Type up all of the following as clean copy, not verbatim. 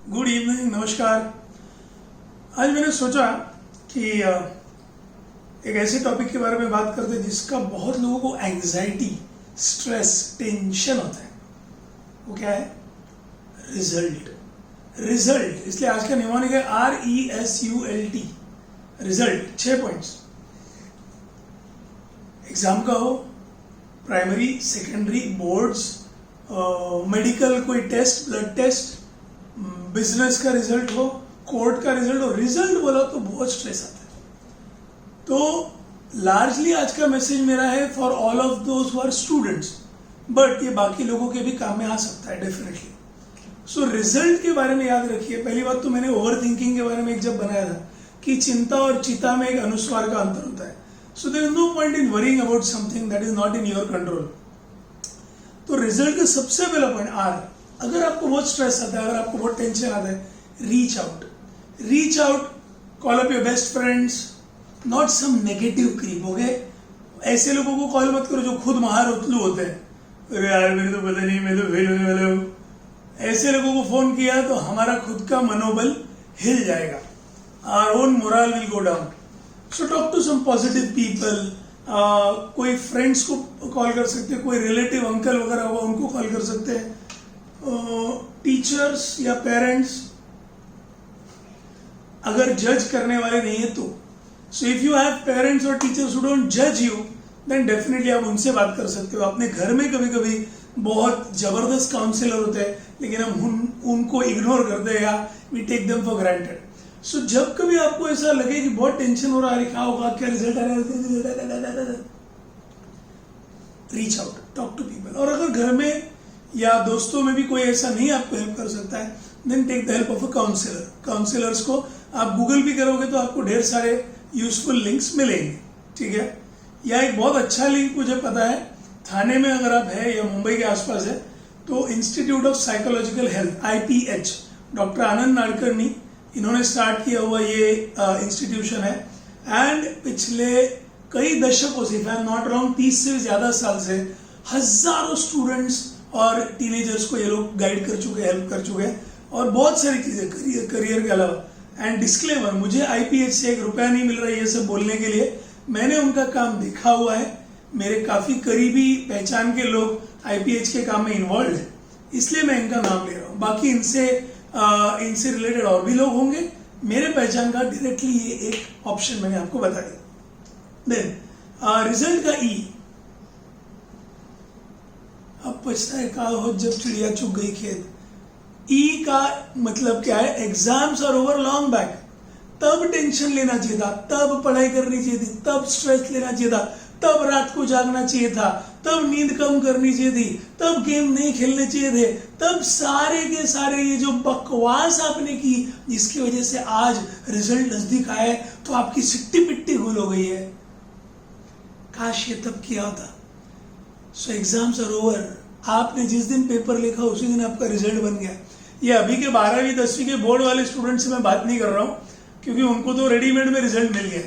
Good evening, नमस्कार। आज मैंने सोचा कि एक ऐसे टॉपिक के बारे में बात करते हैं जिसका बहुत लोगों को एंग्जाइटी, स्ट्रेस, टेंशन होता है। वो क्या है? रिजल्ट। रिजल्ट, इसलिए आज का निमोनिक है RESULT। Result 6 points. एग्जाम का हो, प्राइमरी, सेकेंडरी, बोर्ड्स, मेडिकल कोई टेस्ट, ब्लड टेस्ट, बिजनेस का रिजल्ट हो, कोर्ट का रिजल्ट हो, रिजल्ट बोला तो बहुत स्ट्रेस आता है। तो लार्जली आज का मैसेज मेरा है for all of those who are students, but ये बाकी लोगों के भी काम में आ सकता है डेफिनेटली। सो रिजल्ट के बारे में याद रखिए। पहली बात तो मैंने ओवर थिंकिंग के बारे में एक जब बनाया था कि चिंता और चिता में एक अनुस्वार का अंतर होता है। So there is no point in worrying about something that is not in your control. तो रिजल्ट का सबसे पहला पॉइंट आर। अगर आपको बहुत स्ट्रेस आता है, अगर आपको बहुत टेंशन आता है, reach out. Reach out, call up your best friends, not some negative creep. हो गए ऐसे लोगों को कॉल मत करो जो खुद महार उतलू होते हैं। अरे यार मेरे तो पता नहीं, मैं तो फेल होने वाला हूँ। ऐसे लोगों को फोन किया तो हमारा खुद का मनोबल हिल जाएगा। Our own moral will go down. So talk to some positive people. कोई फ्रेंड्स को कॉल कर सकते हैं, कोई रिलेटिव अंकल वगैरह होगा उनको कॉल कर सकते हैं, टीचर्स या पेरेंट्स अगर जज करने वाले नहीं है तो। So if you have parents और टीचर्स हु डोंट जज यू, देन डेफिनेटली आप उनसे बात कर सकते हो। अपने घर में कभी कभी बहुत जबरदस्त काउंसलर होते हैं, लेकिन हम उनको इग्नोर करते हैं या we take them for granted. So जब कभी आपको ऐसा लगे कि बहुत टेंशन हो रहा है, क्या होगा, क्या रिजल्ट आ रहा है, reach out, talk to people. और अगर घर में या दोस्तों में भी कोई ऐसा नहीं आपको हेल्प कर सकता है, then take the help of a counsellor. Counsellors को आप गूगल भी करोगे तो आपको ढेर सारे यूजफुल लिंक्स मिलेंगे, ठीक है। या एक बहुत अच्छा लिंक मुझे पता है, थाने में अगर आप है या मुंबई के आसपास है तो institute of psychological health IPH, doctor Anand Nadkar ने इन्होंने स्टार्ट किया हुआ ये इंस्टीट्यूशन है। एंड पिछले कई दशकों से, if I am not wrong, 30 से ज्यादा साल से हजारों स्टूडेंट्स और टीनेजर्स को ये लोग गाइड कर चुके हैं, हेल्प कर चुके हैं, और बहुत सारी चीजें करियर के अलावा। एंड डिस्क्लेमर, मुझे IPH से ₹1 नहीं मिल रहा है ये सब बोलने के लिए। मैंने उनका काम देखा हुआ है, मेरे काफी करीबी पहचान के लोग IPH के काम में इन्वॉल्व है, इसलिए मैं इनका नाम ले रहा हूँ। बाकी इनसे रिलेटेड और भी लोग होंगे, मेरे पहचान का डायरेक्टली ये एक ऑप्शन मैंने आपको बता दिया। देन रिजल्ट का E। अब पछताए का हो जब चिड़िया चुग गई खेत। E का मतलब क्या है? Exams are over long back. तब टेंशन लेना चाहिए था, तब पढ़ाई करनी चाहिए थी, तब स्ट्रेस लेना चाहिए था, तब रात को जागना चाहिए था, तब नींद कम करनी चाहिए थी, तब गेम नहीं खेलने चाहिए थे, तब सारे के सारे ये जो बकवास आपने की जिसकी वजह से आज रिजल्ट नजदीक आए तो आपकी सिट्टी पिट्टी गुल हो गई है। काश ये तब किया होता। सो एग्जाम्स आर ओवर। आपने जिस दिन पेपर लिखा उसी दिन आपका रिजल्ट बन गया। ये अभी के 12वीं 10वीं के बोर्ड वाले स्टूडेंट से मैं बात नहीं कर रहा हूं, क्योंकि उनको तो रेडीमेड में रिजल्ट मिल गया,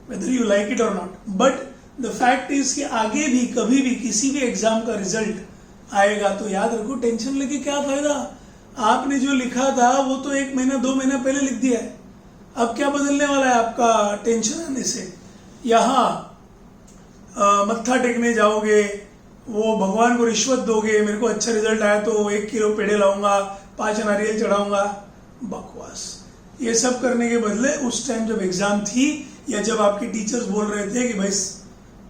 वेदर यू लाइक इट और not. But the fact is कि आगे भी कभी भी किसी भी एग्जाम का रिजल्ट आएगा तो याद रखो, टेंशन लेके क्या फायदा। आपने जो लिखा था वो तो 1 महीना 2 महीना पहले लिख दिया है। अब क्या बदलने वाला है आपका टेंशन आने से? यहाँ मत्था टेकने जाओगे, वो भगवान को रिश्वत दोगे, मेरे को अच्छा रिजल्ट आया तो 1 किलो पेड़े लाऊंगा, 5 नारियल चढ़ाऊंगा। बकवास। ये सब करने के बदले उस टाइम जब एग्जाम थी या जब आपके टीचर्स बोल रहे थे कि भाई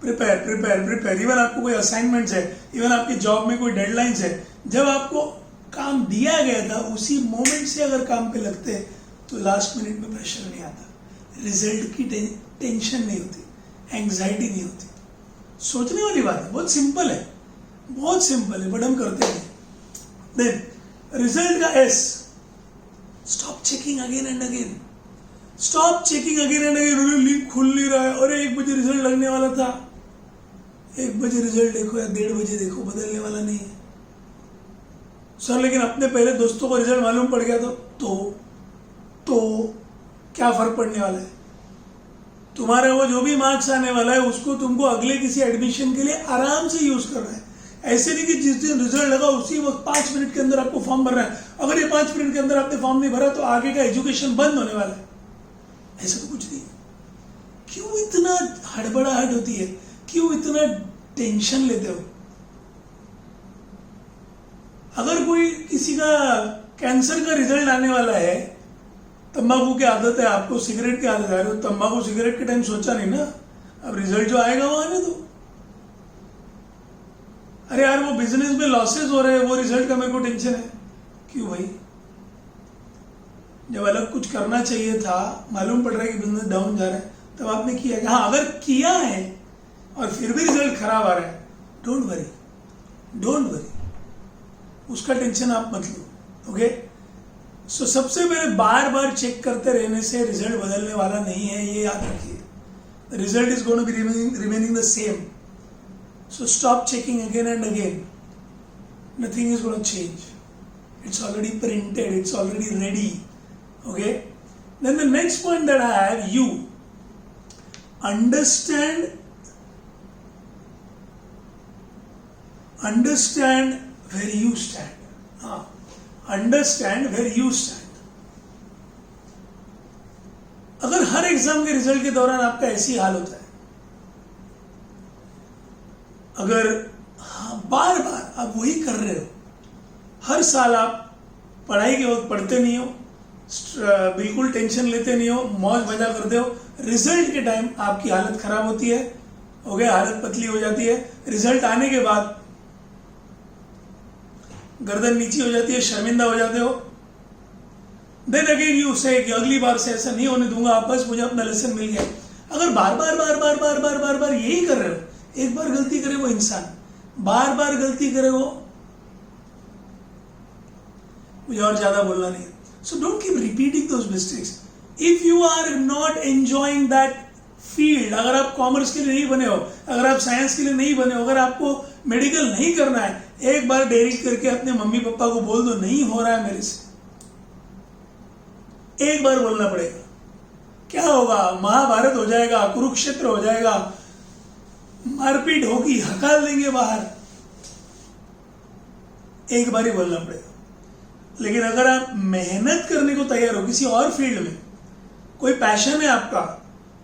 प्रिपेयर प्रिपेयर प्रिपेयर, इवन आपको कोई असाइनमेंट्स है, इवन आपकी जॉब में कोई डेडलाइंस है, जब आपको काम दिया गया था उसी मोमेंट से अगर काम पे लगते तो लास्ट मिनट में प्रेशर नहीं आता, रिजल्ट की टेंशन नहीं होती, एंग्जाइटी नहीं होती। सोचने वाली बात है, बहुत सिंपल है, बहुत सिंपल है, बट हम करते नहीं। देन रिजल्ट का S। Stop checking again and again. Stop checking again and again. Link खुल नहीं रहा है, अरे 1 बजे रिजल्ट लगने वाला था। 1 बजे रिजल्ट देखो या 1:30 बजे देखो, बदलने वाला नहीं है। सर लेकिन अपने पहले दोस्तों को रिजल्ट मालूम पड़ गया तो क्या फर्क पड़ने वाला है? तुम्हारा वो जो भी मार्क्स आने वाला है उसको तुमको अगले किसी एडमिशन के लिए आराम से यूज करना है। ऐसे नहीं कि जिस दिन रिजल्ट लगा उसी वक्त 5 मिनट के अंदर आपको फॉर्म भरना है, अगर ये 5 मिनट के अंदर आपने फॉर्म नहीं भरा तो आगे का एजुकेशन बंद होने वाला है। ऐसा तो कुछ नहीं। क्यों इतना हड़बड़ाहट होती है, क्यों इतना टेंशन लेते हो? अगर कोई किसी का कैंसर का रिजल्ट आने वाला है, तंबाकू की आदत है, आपको सिगरेट की आदत है, तो तंबाकू सिगरेट के टाइम सोचा नहीं ना, अब रिजल्ट जो आएगा वो आने दो। अरे यार वो बिजनेस में लॉसेस हो रहे हैं, वो रिजल्ट का मेरे को टेंशन है। क्यों भाई? जब अलग कुछ करना चाहिए था, मालूम पड़ रहा है कि बिजनेस डाउन जा रहा है, तब आपने किया क्या? हाँ, अगर किया है और फिर भी रिजल्ट खराब आ रहा है, डोंट वरी, डोंट वरी, उसका टेंशन आप मत लो। ओके, सो सबसे पहले बार बार चेक करते रहने से रिजल्ट बदलने वाला नहीं है, ये याद रखिए। The result is going to be remaining the same, so stop checking again and again. Nothing is going to change. It's already printed, it's already ready. Okay, then the next point that I have, you understand where you stand. Understand where you stand. अगर हर exam के result के दौरान आपका ऐसी हाल होता है, अगर बार बार आप वही कर रहे हो, हर साल आप पढ़ाई के वक्त पढ़ते नहीं हो, बिल्कुल टेंशन लेते नहीं हो, मौज मजा करते हो, रिजल्ट के टाइम आपकी हालत खराब होती है, ओके, हालत पतली हो जाती है, रिजल्ट आने के बाद गर्दन नीची हो जाती है, शर्मिंदा हो जाते हो, देन अगेन यू से कि अगली बार से ऐसा नहीं होने दूंगा, आप बस मुझे अपना लेसन मिल गया। अगर बार बार बार बार बार बार बार बार यही कर रहे हो, एक बार गलती करे वो इंसान, बार बार गलती करे वो, मुझे और ज्यादा बोलना नहीं है। So don't keep repeating those mistakes. If you are not enjoying that field, अगर आप कॉमर्स के लिए नहीं बने हो, अगर आप साइंस के लिए नहीं बने हो, अगर आपको मेडिकल नहीं करना है, एक बार डेयरी करके अपने मम्मी पापा को बोल दो नहीं हो रहा है मेरे से, एक बार बोलना पड़ेगा। क्या होगा? महाभारत हो जाएगा, कुरुक्षेत्र हो जाएगा, मारपीट होगी, हकाल देंगे बाहर, एक बार ही बोलना पड़ेगा। लेकिन अगर आप मेहनत करने को तैयार हो किसी और फील्ड में, कोई पैशन है आपका,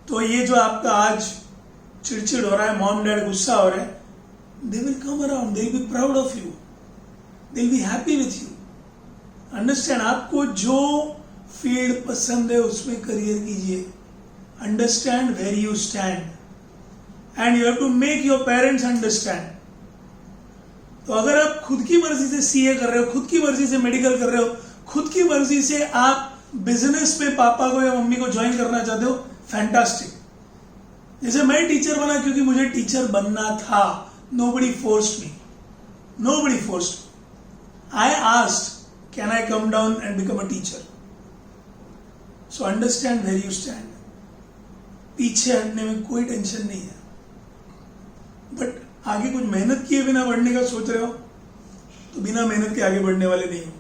तो ये जो आपका आज चिड़चिड़ हो रहा है, मॉम डैड गुस्सा हो रहा है, they will come around, they will be proud of you, they will be happy with you. Understand, आपको जो फील्ड पसंद है उसमें करियर कीजिए। Understand where you stand and you have to make your parents understand. तो अगर आप खुद की मर्जी से सीए कर रहे हो, खुद की मर्जी से मेडिकल कर रहे हो, खुद की मर्जी से आप बिजनेस में पापा को या मम्मी को ज्वाइन करना चाहते हो, फैंटास्टिक। जैसे मैं टीचर बना क्योंकि मुझे टीचर बनना था, nobody forced me, nobody forced. I asked can I come down and become a teacher. So understand where you stand. पीछे हटने में कोई टेंशन नहीं है, बट आगे कुछ मेहनत किए बिना बढ़ने का सोच रहे हो तो बिना मेहनत के आगे बढ़ने वाले नहीं हो।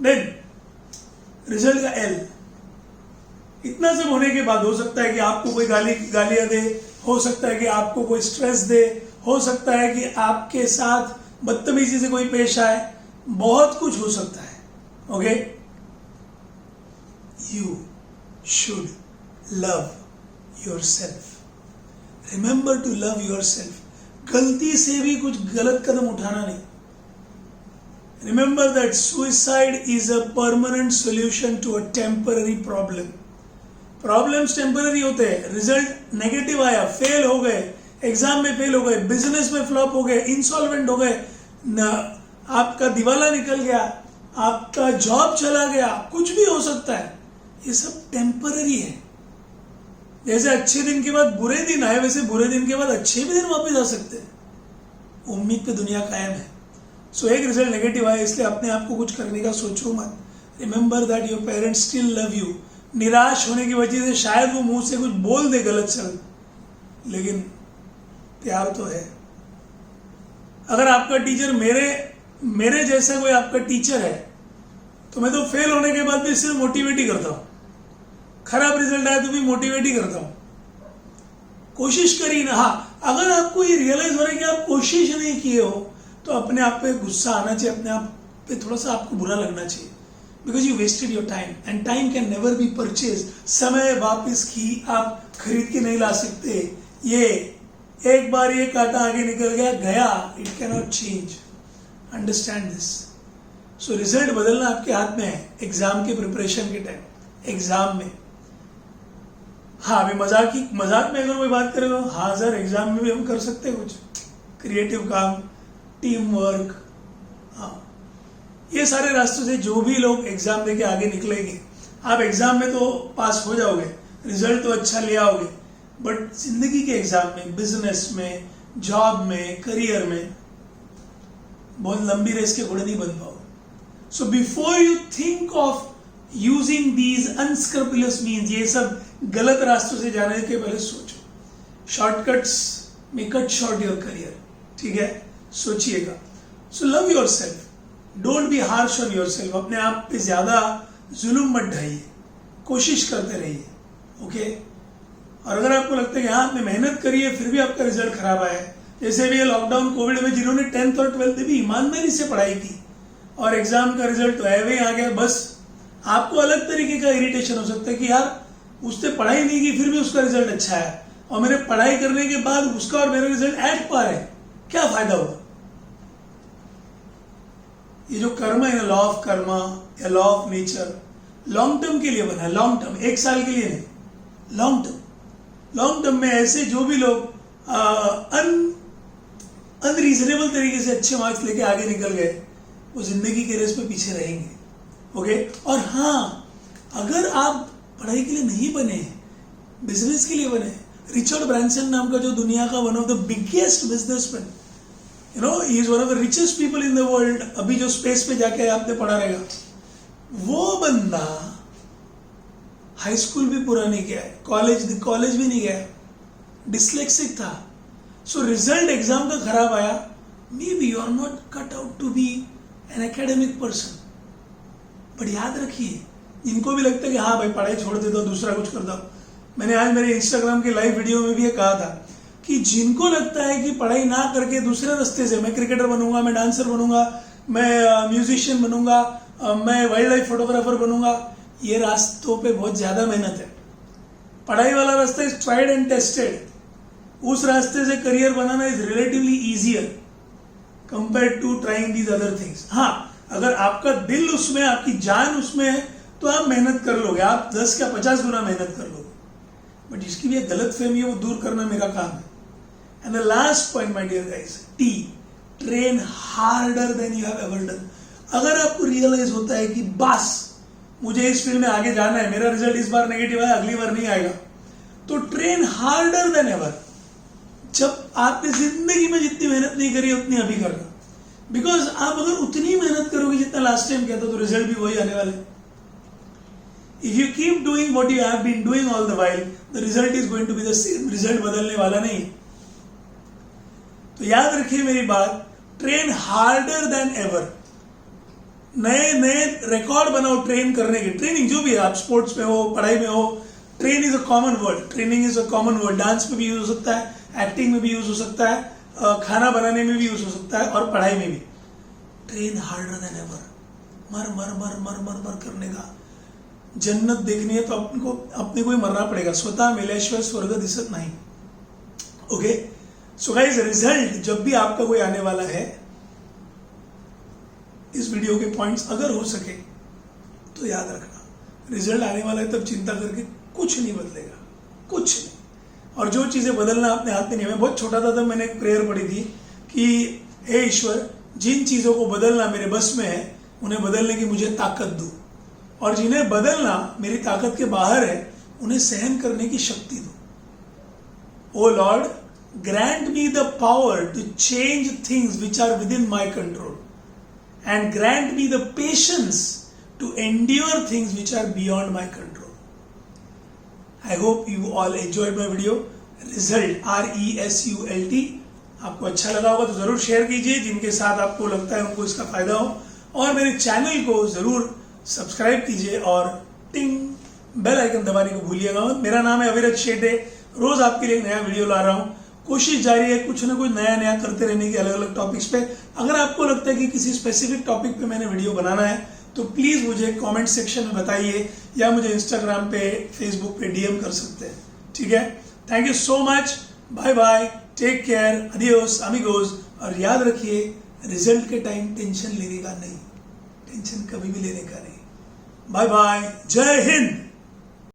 देन रिजल्ट का एल, इतना सब होने के बाद हो सकता है कि आपको कोई गालियां दे, हो सकता है कि आपको कोई स्ट्रेस दे, हो सकता है कि आपके साथ बदतमीजी से कोई पेश आए, बहुत कुछ हो सकता है। Okay, you should love yourself. Remember to love yourself. गलती से भी कुछ गलत कदम उठाना नहीं। Remember that suicide is a permanent solution to a temporary problem. Problems temporary होते हैं। रिजल्ट नेगेटिव आया, फेल हो गए, एग्जाम में फेल हो गए, बिजनेस में फ्लॉप हो गए, इंसॉल्वेंट हो गए, आपका दिवाला निकल गया, आपका जॉब चला गया, कुछ भी हो सकता है। ये सब टेम्पररी है। जैसे अच्छे दिन के बाद बुरे दिन आए, वैसे बुरे दिन के बाद अच्छे भी दिन वापस आ सकते हैं। उम्मीद पे दुनिया कायम है। सो एक रिजल्ट नेगेटिव आया इसलिए अपने आप को कुछ करने का सोचो मत। Remember that your parents still love you. निराश होने की वजह से शायद वो मुंह से कुछ बोल दे गलत शब्द, लेकिन प्यार तो है। अगर आपका टीचर मेरे जैसा कोई आपका टीचर है तो मैं तो फेल होने के बाद भी सिर्फ मोटिवेट ही करता हूं। खराब रिजल्ट आया तो भी मोटिवेट ही करता हूं। कोशिश करिए ना। हाँ, अगर आपको ये रियलाइज हो रहा है कि आप कोशिश नहीं किए हो, तो अपने आप पे गुस्सा आना चाहिए, अपने आप पे थोड़ा सा आपको बुरा लगना चाहिए, because you wasted your time and time can never be purchase. समय वापस की आप खरीद के नहीं ला सकते। ये एक बार ये कांटा आगे निकल गया, it can not change. Understand this. So result बदलना आपके हाथ में है एग्जाम के प्रिपरेशन के टाइम, एग्जाम में। हाँ, अभी मजाक में अगर कोई बात करेगा, हाँ सर एग्जाम में भी हम कर सकते हैं कुछ क्रिएटिव काम, टीम वर्क, हाँ, ये सारे रास्तों से जो भी लोग एग्जाम देके आगे निकलेंगे, आप एग्जाम में तो पास हो जाओगे, रिजल्ट तो अच्छा ले आओगे, बट जिंदगी के एग्जाम में, बिजनेस में, जॉब में, करियर में बहुत लंबी रेस के घोड़े नहीं बन पाओगे। So before you think of using these unscrupulous means, ये सब गलत रास्तों से जाने के पहले सोचो। शॉर्टकट्स में कट शॉर्ट योर करियर, ठीक है, सोचिएगा। So love your self, don't be harsh on your self. अपने आप पे ज्यादा जुल्म मत ढाइए, कोशिश करते रहिए, ओके। और अगर आपको लगता है कि हाँ आपने मेहनत करी है फिर भी आपका रिजल्ट खराब आया है, जैसे भी ये लॉकडाउन कोविड में जिन्होंने 10th और 12th भी ईमानदारी से पढ़ाई की और एग्जाम का रिजल्ट तो ऐवे ही आ गया, बस आपको अलग तरीके का इरिटेशन हो सकता है कि यार उसने पढ़ाई नहीं की फिर भी उसका रिजल्ट अच्छा है, और मैंने पढ़ाई करने के बाद उसका और मेरा रिजल्ट एट पार है, क्या फायदा हुआ। ये जो कर्म है ना, लॉ ऑफ कर्मा या law of nature, long term के लिए बना है, लॉन्ग टर्म, एक साल के लिए नहीं, लॉन्ग टर्म। लॉन्ग टर्म में ऐसे जो भी लोग अनरीजनेबल तरीके से अच्छे मार्क्स लेके आगे निकल गए, वो जिंदगी के रेस पे पीछे रहेंगे, ओके। और हाँ, अगर आप पढ़ाई के लिए नहीं बने, बिजनेस के लिए बने, रिचर्ड ब्रांसन नाम का जो दुनिया का one of the biggest businessman, you know, he is one of the richest people in the world, अभी जो स्पेस पे जाके आपने पढ़ा रहेगा, वो बंदा हाई स्कूल भी पूरा नहीं किया है, कॉलेज भी नहीं गया, डिसलेक्सिक था। सो रिजल्ट एग्जाम का खराब आया, maybe you are not cut out to be an academic person, but याद रखिए, जिनको भी लगता है कि हाँ भाई पढ़ाई छोड़ देता हूँ दूसरा कुछ करता हूँ, मैंने आज मेरे इंस्टाग्राम के लाइव वीडियो में भी ये कहा था कि जिनको लगता है कि पढ़ाई ना करके दूसरे रास्ते से मैं क्रिकेटर बनूंगा, मैं डांसर बनूंगा, मैं म्यूजिशियन बनूंगा, मैं वाइल्ड लाइफ फोटोग्राफर बनूंगा, ये रास्तों पे बहुत ज्यादा मेहनत है। पढ़ाई वाला रास्ता इज ट्राइड एंड टेस्टेड, उस रास्ते से करियर बनाना is relatively easier compare to trying these other things. हाँ, अगर आपका दिल उसमें, आपकी जान उसमें है तो आप मेहनत कर लोगे, आप 10 या 50 गुना मेहनत कर लोगे, बट जिसकी भी गलत फहमी है वो दूर करना मेरा काम है। And the last point my dear guys, T, train harder than you have ever done. अगर आपको रियलाइज होता है कि बस मुझे इस फील्ड में आगे जाना है, मेरा रिजल्ट इस बार नेगेटिव आया, अगली बार नहीं आएगा, तो ट्रेन हार्डर देन एवर। जब आपने जिंदगी में जितनी मेहनत नहीं करी उतनी अभी करना, बिकॉज आप अगर उतनी मेहनत करोगे जितना लास्ट टाइम किया था तो रिजल्ट भी वही आने वाले। If you keep doing what you have been doing all the while, the result is going to be the same, result बदलने वाला नहीं। तो याद रखिए मेरी बात, ट्रेन हार्डर देन एवर। नए नए रिकॉर्ड बनाओ ट्रेन करने के। ट्रेनिंग जो भी है, आप स्पोर्ट्स में हो, पढ़ाई में हो, train is a common word, training is a common word. Dance में भी यूज हो सकता है, एक्टिंग में भी यूज हो सकता है, खाना बनाने में भी यूज हो सकता है, और पढ़ाई में भी। ट्रेन हार्डर देन एवर, मर मर मर मर मर मर करने का। जन्नत देखनी है तो अपने को ही मरना पड़ेगा, स्वतः मिलेश्वर स्वर्ग दिसत नहीं, ओके। सो गाइस, रिजल्ट जब भी आपका कोई आने वाला है, इस वीडियो के पॉइंट्स अगर हो सके तो याद रखना, रिजल्ट आने वाला है तब चिंता करके कुछ नहीं बदलेगा, कुछ नहीं। और जो चीजें बदलना अपने हाथ में नहीं है। मैं बहुत छोटा था तब मैंने एक प्रेयर पढ़ी थी कि हे ईश्वर, जिन चीजों को बदलना मेरे बस में है उन्हें बदलने की मुझे ताकत दो, और जिन्हें बदलना मेरी ताकत के बाहर है उन्हें सहन करने की शक्ति दो। O lord, grant me the power to change things which are within my control, and grant me the patience to endure things which are beyond my control. I hope you all enjoyed my video. Result, RESULT, आपको अच्छा लगा होगा तो जरूर share कीजिए, जिनके साथ आपको लगता है उनको इसका फायदा हो, और मेरे चैनल को जरूर सब्सक्राइब कीजिए और टिंग बेल आइकन दबाने को भूलिएगा मत। मेरा नाम है अविरत शेटे, रोज आपके लिए नया वीडियो ला रहा हूँ, कोशिश जारी है कुछ ना कुछ नया नया करते रहने की अलग अलग टॉपिक्स पे। अगर आपको लगता है कि किसी स्पेसिफिक टॉपिक पे मैंने वीडियो बनाना है तो प्लीज मुझे कमेंट सेक्शन में बताइए, या मुझे इंस्टाग्राम पे, फेसबुक पे डीएम कर सकते हैं। ठीक है, thank you so much, bye bye, take care, adios amigos. और याद रखिए, रिजल्ट के टाइम टेंशन लेने का नहीं, टेंशन कभी भी लेने का नहीं। बाय बाय, जय हिंद।